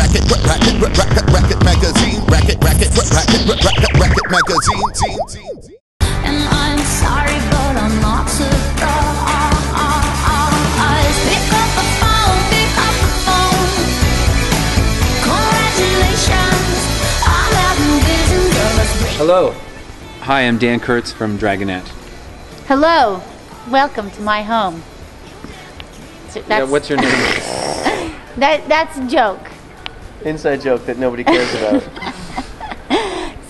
Racket magazine, racket magazine. And I'm sorry, but I'm not surprised. Pick up the phone, Congratulations, I'm having visions of us. Hello. Hi, I'm Dan Kurtz from Dragonette. Hello. Welcome to my home. What's your name? That's a joke. Inside joke that nobody cares about.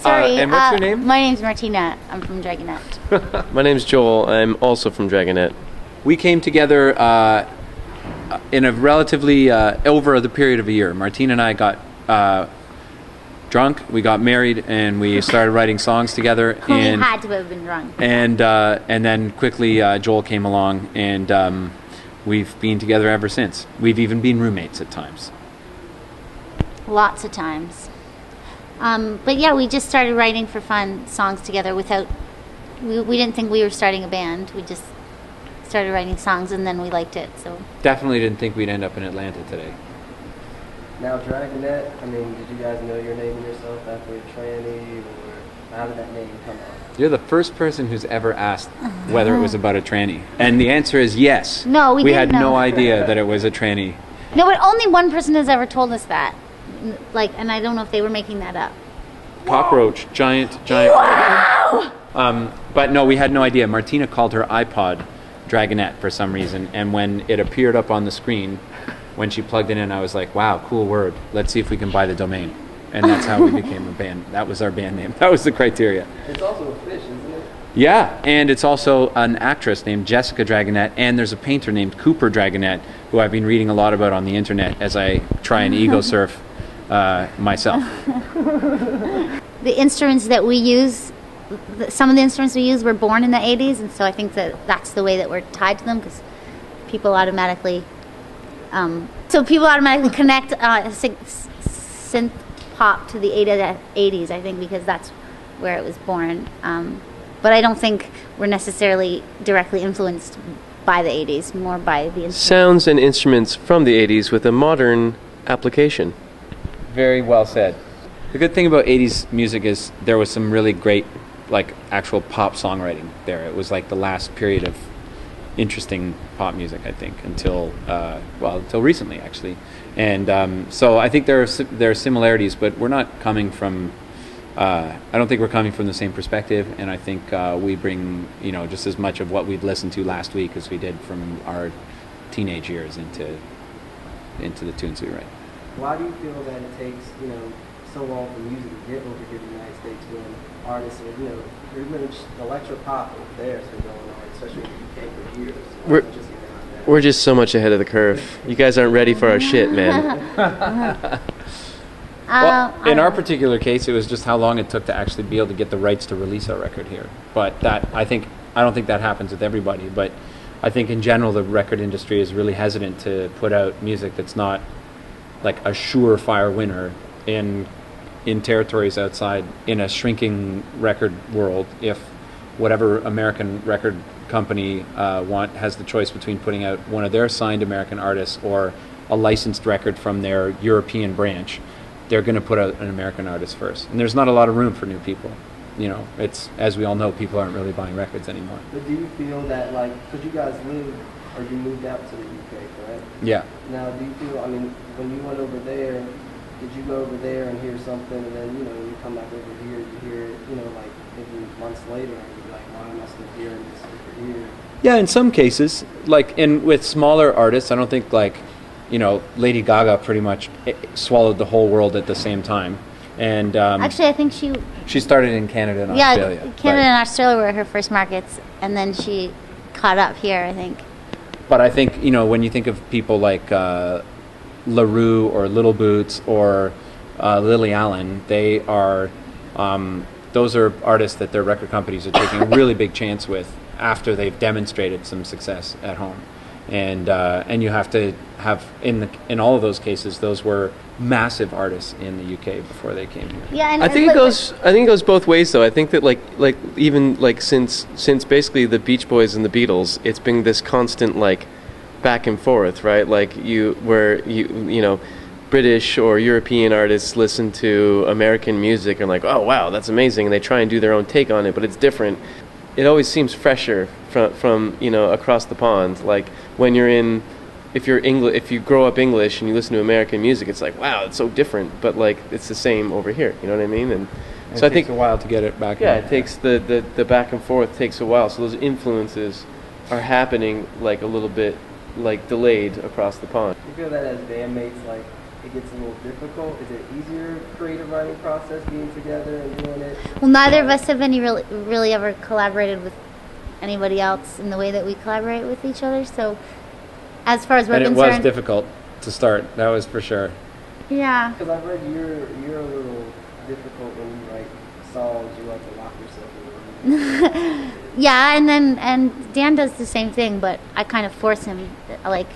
Sorry. And what's your name? My name's Martina. I'm from Dragonette. My name's Joel. I'm also from Dragonette. We came together in a relatively over the period of a year. Martina and I got drunk, we got married, and we started writing songs together. We had to have been drunk. And then quickly Joel came along, and we've been together ever since. We've even been roommates at times. Lots of times. But yeah, we just started writing for fun songs together without... We didn't think we were starting a band. We just started writing songs, and then we liked it, so... Definitely didn't think we'd end up in Atlanta today. Now, Dragonette, I mean, did you guys know your name and yourself after a tranny, or how did that name come out? You're the first person who's ever asked whether it was about a tranny. And the answer is yes. No, we had didn't know. no idea that it was a tranny. No, but only one person has ever told us that. And I don't know if they were making that up. Cockroach, giant. Wow! But no, we had no idea. Martina called her iPod Dragonette for some reason, and when it appeared up on the screen, when she plugged it in, I was like, wow, cool word. Let's see if we can buy the domain. And that's how we became a band. That was our band name. That was the criteria. It's also a fish, isn't it? Yeah, and it's also an actress named Jessica Dragonette, and there's a painter named Cooper Dragonette, who I've been reading a lot about on the internet as I try and ego surf myself. The instruments that we use, some of the instruments we use were born in the 80s, and so I think that that's the way that we're tied to them, because people automatically connect synth pop to the 80s, I think, because that's where it was born. But I don't think we're necessarily directly influenced by the 80s, more by the instruments. Sounds and instruments from the 80s with a modern application. Very well said. The good thing about 80s music is there was some really great, like, actual pop songwriting there. It was like the last period of interesting pop music, I think, until recently, actually. And so I think there are similarities, but we're not coming from... I don't think we're coming from the same perspective, and I think we bring, just as much of what we'd listened to last week as we did from our teenage years into the tunes we write. Why do you feel that it takes, so long for music to get over here in the United States when artists are, pretty much electro-pop over there has been going on, especially in the UK for years? We're just so much ahead of the curve. You guys aren't ready for our shit, man. Well, in our particular case, it was just how long it took to actually be able to get the rights to release our record here. But I don't think that happens with everybody. But I think in general, the record industry is really hesitant to put out music that's not like a surefire winner in territories outside, in a shrinking record world. If whatever American record company has the choice between putting out one of their signed American artists or a licensed record from their European branch, they're going to put out an American artist first. And there's not a lot of room for new people. It's, as we all know, people aren't really buying records anymore. But do you feel that, because you guys you moved out to the UK, correct? Yeah. Now, do you feel, when you went over there, did you go over there and hear something, and then, when you come back over here, you hear it, maybe months later, and you're like, why am I still hearing this over here? Yeah, in some cases, with smaller artists, I don't think, Lady Gaga pretty much swallowed the whole world at the same time. And actually, I think she started in Canada and Australia. Yeah, Canada and Australia were her first markets, and then she caught up here, I think. But I think, when you think of people like LaRue or Little Boots or Lily Allen, they are those are artists that their record companies are taking a really big chance with after they've demonstrated some success at home. And you have to have in all of those cases, those were massive artists in the UK before they came here. Yeah, and I think it goes both ways though. I think that even since basically the Beach Boys and the Beatles, it's been this constant back and forth, right? British or European artists listen to American music and like, oh wow, that's amazing, and they try and do their own take on it, but it's different. It always seems fresher from you know, across the pond. Like when you're in, if you grow up English and you listen to American music, it's like, wow, it's so different, but like it's the same over here. You know what I mean? And so I think it takes a while to get it back. Yeah, it takes the back and forth takes a while. So those influences are happening like a little bit like delayed across the pond. You feel that as bandmates, like it gets a little difficult? Is it easier creative writing process being together and doing it? Well, neither of us have really ever collaborated with anybody else in the way that we collaborate with each other. So, as far as we're concerned, it was difficult to start. That was for sure. Yeah. Because I've read you're a little difficult when you write songs. You like to lock yourself in a room. Yeah, and Dan does the same thing, but I kind of force him like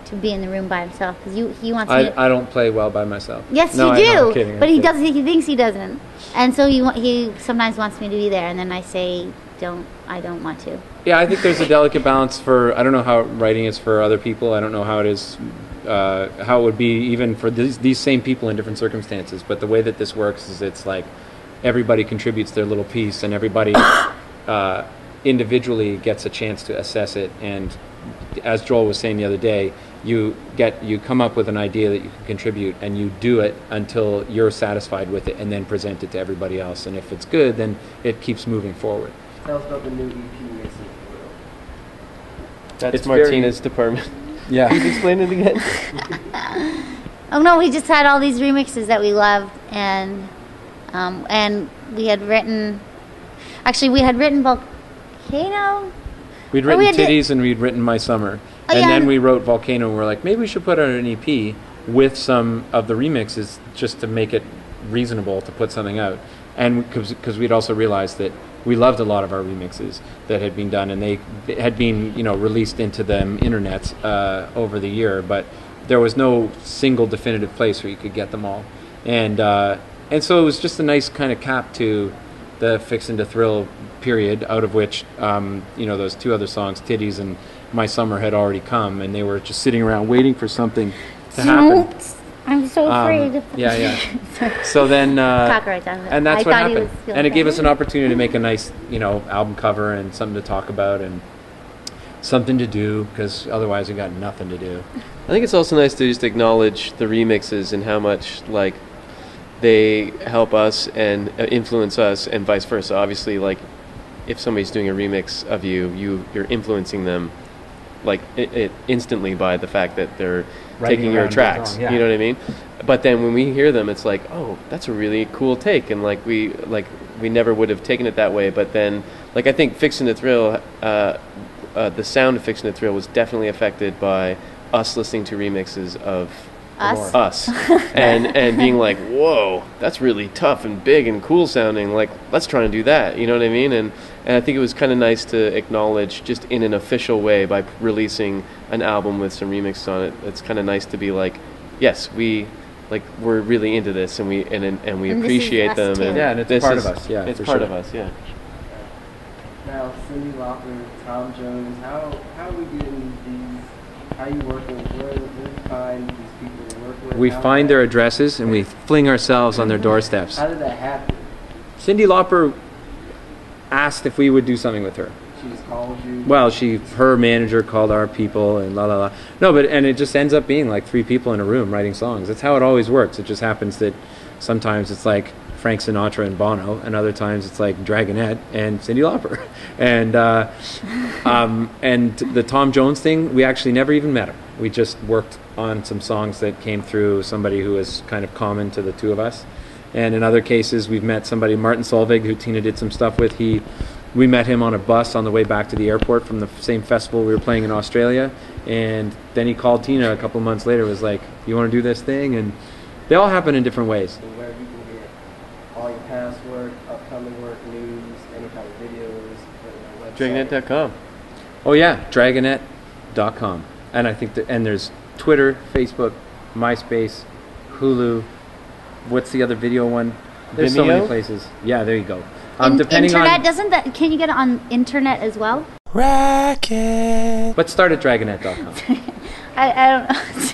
to be in the room by himself because he wants. I don't play well by myself. Yes, no, you do. I'm kidding, but he does. He thinks he doesn't, and so he sometimes wants me to be there, and then I say I don't want to. Yeah, I think there's a delicate balance for. I don't know how writing is for other people. I don't know how it is. How it would be even for these same people in different circumstances. But the way that this works is it's like everybody contributes their little piece, and everybody individually gets a chance to assess it. And as Joel was saying the other day, you come up with an idea that you can contribute, and you do it until you're satisfied with it, and then present it to everybody else. And if it's good, then it keeps moving forward. Tell us about the new EP, Mixing It Thrill. That's Martina's department. Yeah. Please explain it again. Oh no, we just had all these remixes that we loved, and we had written. Actually, we had written Volcano. We'd written Titties and we'd written My Summer. Oh, and yeah, then and- we wrote Volcano, and we're like, maybe we should put out an EP with some of the remixes just to make it reasonable to put something out. And because we'd also realized that we loved a lot of our remixes that had been done, and they had been, released into the internet over the year, but there was no single definitive place where you could get them all. And so it was just a nice kind of cap to the Fixin' to Thrill period, out of which, those two other songs, Titties and My Summer, had already come, and they were just sitting around waiting for something to happen. I'm so afraid. Yeah. So then, Cockroach on it. and that's I what thought he happened. was feeling And it gave bad. us an opportunity to make a nice, album cover and something to talk about and something to do, because otherwise we got nothing to do. I think it's also nice to just acknowledge the remixes and how much they help us and influence us, and vice versa. Obviously, if somebody's doing a remix of you're influencing them it instantly by the fact that they're Writing taking your around the tracks. song, yeah. You know what I mean? But then when we hear them, it's like, oh, that's a really cool take, and we never would have taken it that way. But then, I think Fixin' to Thrill, the sound of Fixin' to Thrill was definitely affected by us listening to remixes of us and being like, whoa, that's really tough and big and cool sounding, let's try and do that, you know what I mean? And I think it was kind of nice to acknowledge, just in an official way, by releasing an album with some remixes on it. It's kind of nice to be yes, we're really into this, and we appreciate them, too. and Yeah, and it's part of us. Yeah, it's for part sure. of us. Yeah. Now, Cyndi Lauper, Tom Jones, how are we getting these? How you working? Where do you find these people to work with? We How find did their addresses and we fling ourselves on their doorsteps. How did that happen? Cyndi Lauper asked if we would do something with her. She just called you. Well, her manager called our people and la la la. No, and it just ends up being 3 people in a room writing songs. That's how it always works. It just happens that sometimes it's Frank Sinatra and Bono, and other times it's Dragonette and Cyndi Lauper. And the Tom Jones thing, we actually never even met her. We just worked on some songs that came through somebody who was kind of common to the two of us. And in other cases, we've met somebody, Martin Solveig, who Tina did some stuff with. We met him on a bus on the way back to the airport from the same festival we were playing in Australia. And then he called Tina a couple of months later, was like, you want to do this thing? And they all happen in different ways. So where you can get all your past work, upcoming work, news, any kind of videos, website. Dragonette.com. Oh yeah, Dragonette.com. And I think and there's Twitter, Facebook, MySpace, Hulu. What's the other video one? There's so many Vimeo? places. Yeah, there you go. Internet, on, can you get it on internet as well? but start at Dragonette.com. I don't know.